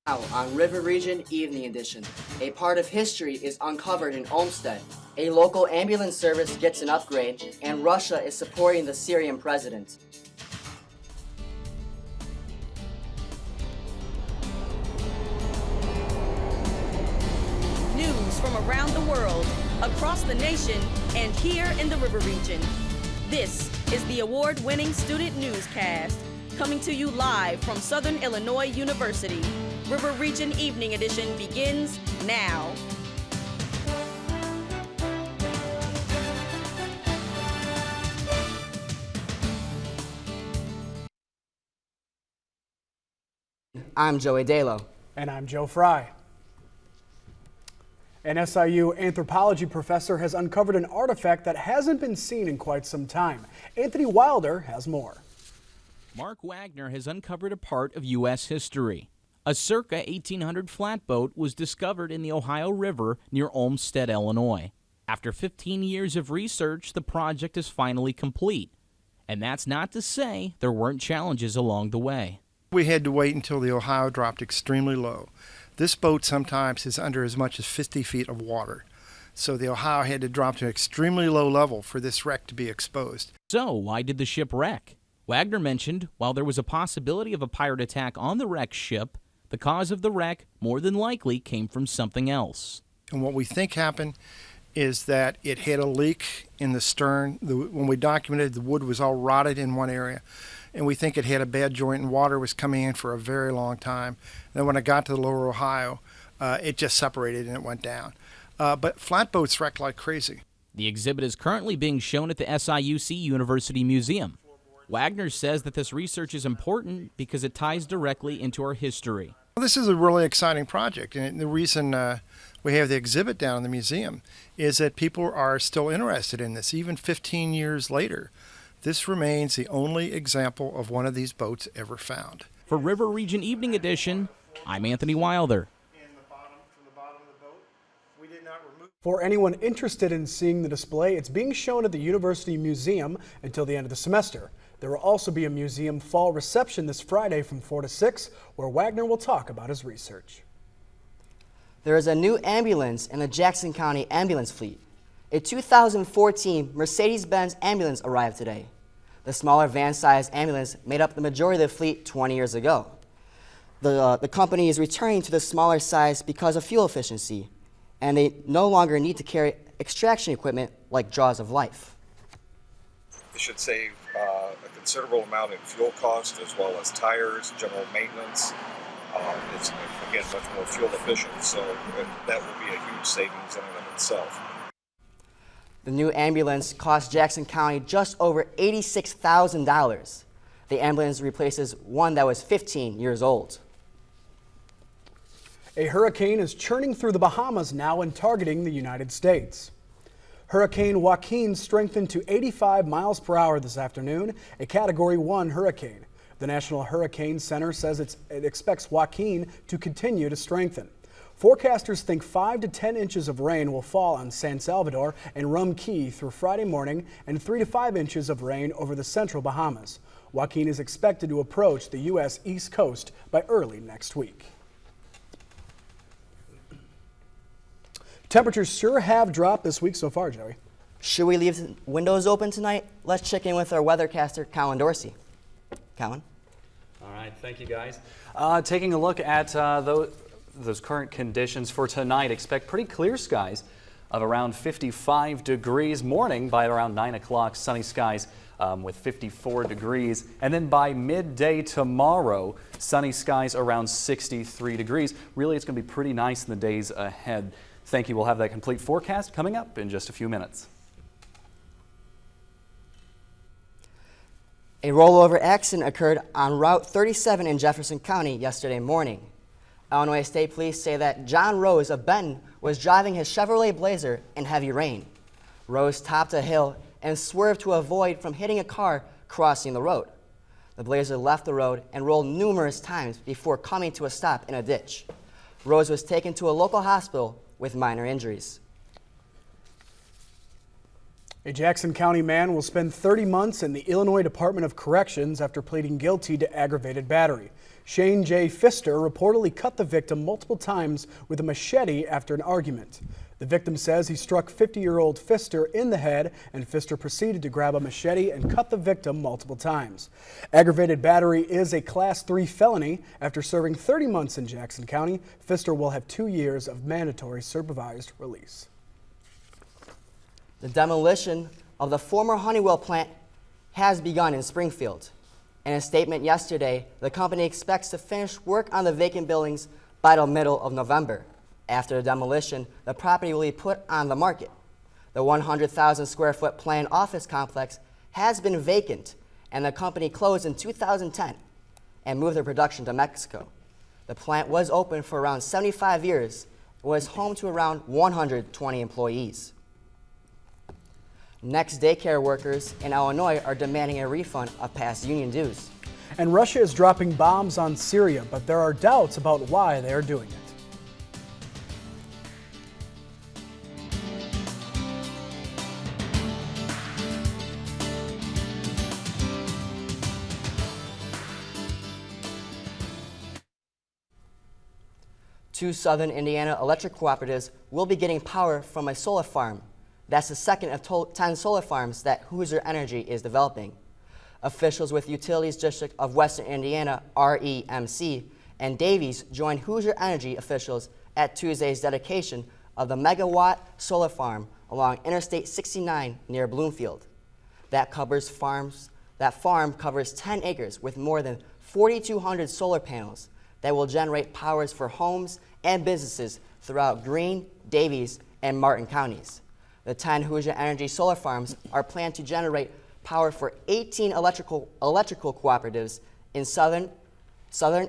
Now on River Region Evening Edition, a part of history is uncovered in Olmsted. A local ambulance service gets an upgrade, and Russia is supporting the Syrian president. News from around the world, across the nation, and here in the River Region. This is the award-winning Student Newscast, coming to you live from Southern Illinois University. River Region Evening Edition begins now. I'm Joey Dalo. And I'm Joe Fry. An SIU anthropology professor has uncovered an artifact that hasn't been seen in quite some time. Anthony Wilder has more. Mark Wagner has uncovered a part of U.S. history. A circa 1800 flatboat was discovered in the Ohio River near Olmsted, Illinois. After 15 years of research, the project is finally complete. And that's not to say there weren't challenges along the way. We had to wait until the Ohio dropped extremely low. This boat sometimes is under as much as 50 feet of water. So the Ohio had to drop to an extremely low level for this wreck to be exposed. So why did the ship wreck? Wagner mentioned while there was a possibility of a pirate attack on the wrecked ship, the cause of the wreck more than likely came from something else. And what we think happened is that it had a leak in the stern. When we documented, the wood was all rotted in one area. And we think it had a bad joint and water was coming in for a very long time. Then when it got to the lower Ohio, it just separated and it went down. But flatboats wreck like crazy. The exhibit is currently being shown at the SIUC University Museum. Wagner says that this research is important because it ties directly into our history. Well, this is a really exciting project, and the reason we have the exhibit down in the museum is that people are still interested in this, even 15 years later. This remains the only example of one of these boats ever found. For River Region Evening Edition, I'm Anthony Wilder. For anyone interested in seeing the display, it's being shown at the University Museum until the end of the semester. There will also be a museum fall reception this Friday from 4 to 6, where Wagner will talk about his research. There is a new ambulance in the Jackson County ambulance fleet. A 2014 Mercedes-Benz ambulance arrived today. The smaller van-sized ambulance made up the majority of the fleet 20 years ago. The company is returning to the smaller size because of fuel efficiency, and they no longer need to carry extraction equipment like jaws of life. It should save a considerable amount in fuel cost as well as tires, general maintenance. It's, again, much more fuel efficient, so that will be a huge savings in and of itself. The new ambulance cost Jackson County just over $86,000. The ambulance replaces one that was 15 years old. A hurricane is churning through the Bahamas now and targeting the United States. Hurricane Joaquin strengthened to 85 miles per hour this afternoon, a Category 1 hurricane. The National Hurricane Center says it expects Joaquin to continue to strengthen. Forecasters think 5 to 10 inches of rain will fall on San Salvador and Rum Cay through Friday morning and 3 to 5 inches of rain over the central Bahamas. Joaquin is expected to approach the U.S. East Coast by early next week. Temperatures sure have dropped this week so far, Joey. Should we leave the windows open tonight? Let's check in with our weathercaster, Colin Dorsey. Colin? All right, thank you guys. Taking a look at those current conditions for tonight, expect pretty clear skies of around 55 degrees. Morning by around 9 o'clock, sunny skies with 54 degrees. And then by midday tomorrow, sunny skies around 63 degrees. Really, it's going to be pretty nice in the days ahead. Thank you. We'll have that complete forecast coming up in just a few minutes. A rollover accident occurred on Route 37 in Jefferson County yesterday morning. Illinois State Police say that John Rose of Benton was driving his Chevrolet Blazer in heavy rain. Rose topped a hill and swerved to avoid from hitting a car crossing the road. The Blazer left the road and rolled numerous times before coming to a stop in a ditch. Rose was taken to a local hospital with minor injuries. A Jackson County man will spend 30 months in the Illinois Department of Corrections after pleading guilty to aggravated battery. Shane J. Pfister reportedly cut the victim multiple times with a machete after an argument. The victim says he struck 50-year-old Pfister in the head, and Pfister proceeded to grab a machete and cut the victim multiple times. Aggravated battery is a Class 3 felony. After serving 30 months in Jackson County, Pfister will have 2 years of mandatory supervised release. The demolition of the former Honeywell plant has begun in Springfield. In a statement yesterday, the company expects to finish work on the vacant buildings by the middle of November. After the demolition, the property will be put on the market. The 100,000 square foot planned office complex has been vacant, and the company closed in 2010 and moved their production to Mexico. The plant was open for around 75 years and was home to around 120 employees. Next, daycare workers in Illinois are demanding a refund of past union dues. And Russia is dropping bombs on Syria, but there are doubts about why they are doing it. Two Southern Indiana electric cooperatives will be getting power from a solar farm. That's the second of 10 solar farms that Hoosier Energy is developing. Officials with Utilities District of Western Indiana, REMC, and Davies joined Hoosier Energy officials at Tuesday's dedication of the megawatt solar farm along Interstate 69 near Bloomfield. That farm covers 10 acres with more than 4,200 solar panels that will generate powers for homes and businesses throughout Greene, Davies, and Martin counties. The 10 Hoosier Energy solar farms are planned to generate power for 18 electrical cooperatives in southern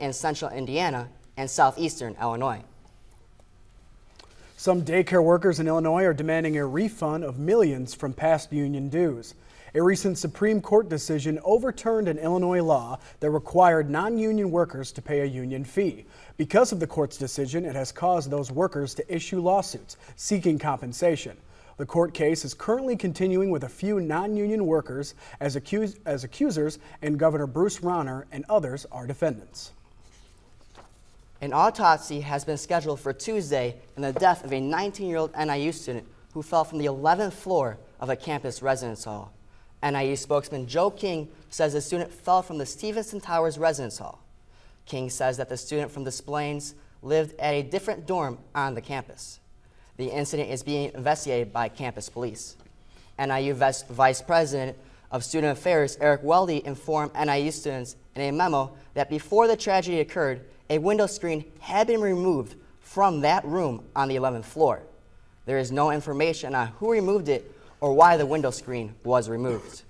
and central Indiana and southeastern Illinois. Some daycare workers in Illinois are demanding a refund of millions from past union dues. A recent Supreme Court decision overturned an Illinois law that required non-union workers to pay a union fee. Because of the court's decision, it has caused those workers to issue lawsuits seeking compensation. The court case is currently continuing with a few non-union workers as accusers, and Governor Bruce Rauner and others are defendants. An autopsy has been scheduled for Tuesday in the death of a 19-year-old NIU student who fell from the 11th floor of a campus residence hall. NIU spokesman Joe King says the student fell from the Stevenson Towers residence hall. King says that the student from Des Plaines lived at a different dorm on the campus. The incident is being investigated by campus police. NIU Vice President of Student Affairs Eric Weldy informed NIU students in a memo that before the tragedy occurred, a window screen had been removed from that room on the 11th floor. There is no information on who removed it or why the window screen was removed.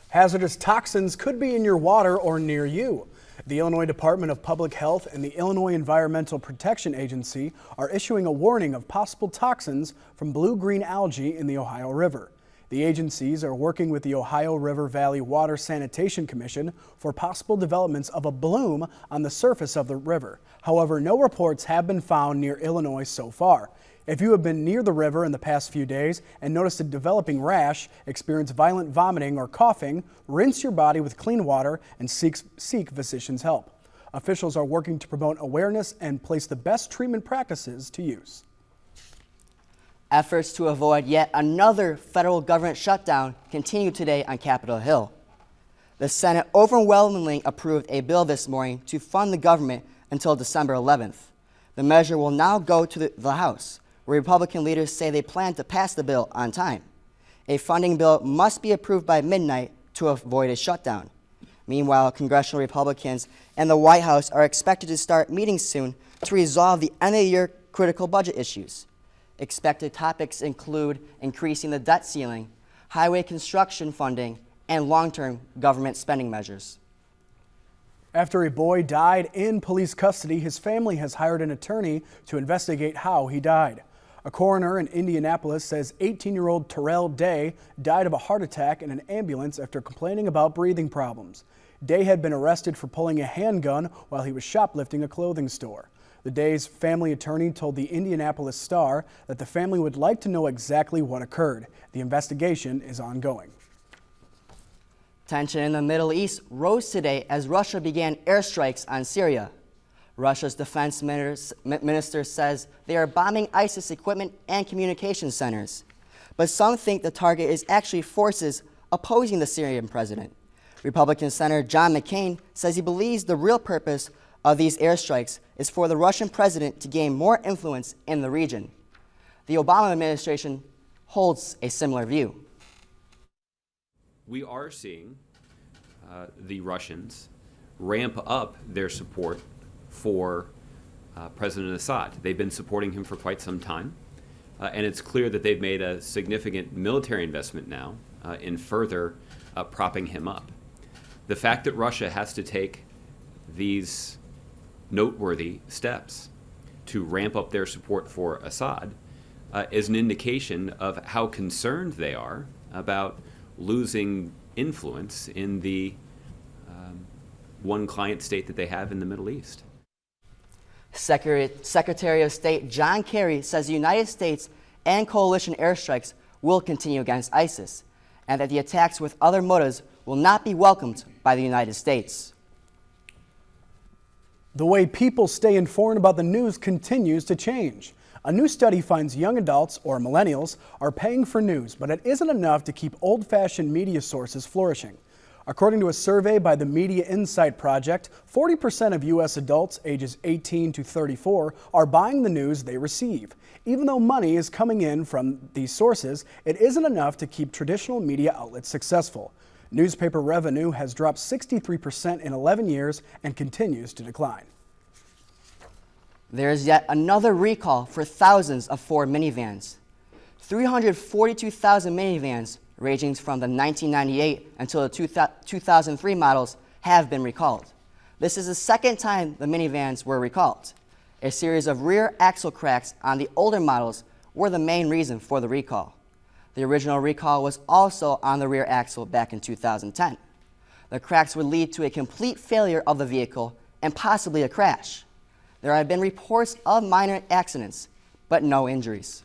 Hazardous toxins could be in your water or near you. The Illinois Department of Public Health and the Illinois Environmental Protection Agency are issuing a warning of possible toxins from blue-green algae in the Ohio River. The agencies are working with the Ohio River Valley Water Sanitation Commission for possible developments of a bloom on the surface of the river. However, no reports have been found near Illinois so far. If you have been near the river in the past few days and noticed a developing rash, experience violent vomiting or coughing, rinse your body with clean water and seek physician's help. Officials are working to promote awareness and place the best treatment practices to use. Efforts to avoid yet another federal government shutdown continue today on Capitol Hill. The Senate overwhelmingly approved a bill this morning to fund the government until December 11th. The measure will now go to the House, where Republican leaders say they plan to pass the bill on time. A funding bill must be approved by midnight to avoid a shutdown. Meanwhile, congressional Republicans and the White House are expected to start meeting soon to resolve the end-of-the-year critical budget issues. Expected topics include increasing the debt ceiling, highway construction funding, and long-term government spending measures. After a boy died in police custody, his family has hired an attorney to investigate how he died. A coroner in Indianapolis says 18-year-old Terrell Day died of a heart attack in an ambulance after complaining about breathing problems. Day had been arrested for pulling a handgun while he was shoplifting a clothing store. The Day's family attorney told the Indianapolis Star that the family would like to know exactly what occurred. The investigation is ongoing. Tension in the Middle East rose today as Russia began airstrikes on Syria. Russia's defense minister says they are bombing ISIS equipment and communication centers. But some think the target is actually forces opposing the Syrian president. Republican Senator John McCain says he believes the real purpose of these airstrikes is for the Russian president to gain more influence in the region. The Obama administration holds a similar view. We are seeing the Russians ramp up their support for President Assad. They've been supporting him for quite some time, and it's clear that they've made a significant military investment now in further propping him up. The fact that Russia has to take these noteworthy steps to ramp up their support for Assad is an indication of how concerned they are about losing influence in the one client state that they have in the Middle East. Secretary of State John Kerry says the United States and coalition airstrikes will continue against ISIS, and that the attacks with other motives will not be welcomed by the United States. The way people stay informed about the news continues to change. A new study finds young adults, or millennials, are paying for news, but it isn't enough to keep old-fashioned media sources flourishing. According to a survey by the Media Insight Project, 40% of U.S. adults ages 18 to 34 are buying the news they receive. Even though money is coming in from these sources, it isn't enough to keep traditional media outlets successful. Newspaper revenue has dropped 63% in 11 years and continues to decline. There is yet another recall for thousands of Ford minivans. 342,000 minivans ranging from the 1998 until the 2003 models have been recalled. This is the second time the minivans were recalled. A series of rear axle cracks on the older models were the main reason for the recall. The original recall was also on the rear axle back in 2010. The cracks would lead to a complete failure of the vehicle and possibly a crash. There have been reports of minor accidents, but no injuries.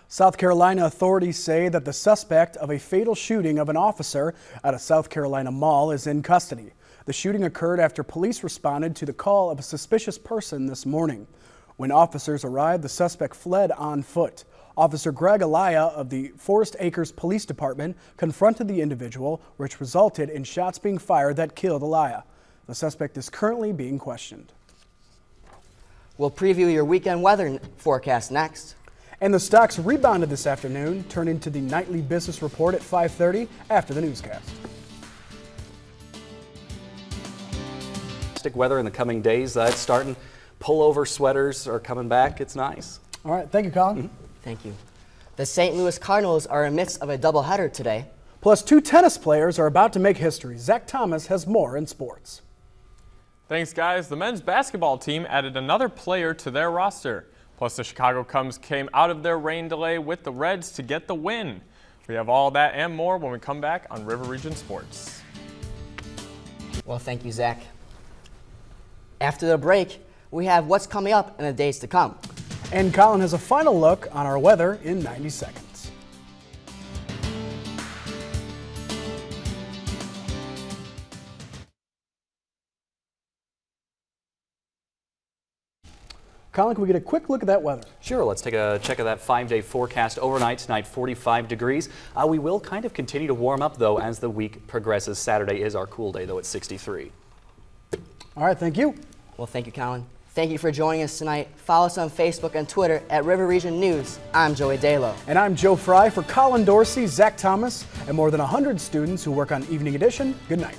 South Carolina authorities say that the suspect of a fatal shooting of an officer at a South Carolina mall is in custody. The shooting occurred after police responded to the call of a suspicious person this morning. When officers arrived, the suspect fled on foot. Officer Greg Alaya of the Forest Acres Police Department confronted the individual, which resulted in shots being fired that killed Alaya. The suspect is currently being questioned. We'll preview your weekend weather forecast next. And the stocks rebounded this afternoon, turn into the nightly business report at 5:30 after the newscast. Weather in the coming days, it's starting. Pullover sweaters are coming back. It's nice. All right, thank you, Colin. Thank you. The St. Louis Cardinals are in the midst of a doubleheader today. Plus, two tennis players are about to make history. Zach Thomas has more in sports. Thanks, guys. The men's basketball team added another player to their roster. Plus, the Chicago Cubs came out of their rain delay with the Reds to get the win. We have all that and more when we come back on River Region Sports. Well, thank you, Zach. After the break, we have what's coming up in the days to come. And Colin has a final look on our weather in 90 seconds. Colin, can we get a quick look at that weather? Sure, let's take a check of that 5-day forecast. Overnight tonight, 45 degrees. We will kind of continue to warm up, though, as the week progresses. Saturday is our cool day, though, at 63. All right, thank you. Well, thank you, Colin. Thank you for joining us tonight. Follow us on Facebook and Twitter at River Region News. I'm Joey Dalo. And I'm Joe Fry. For Colin Dorsey, Zach Thomas, and more than 100 students who work on Evening Edition, good night.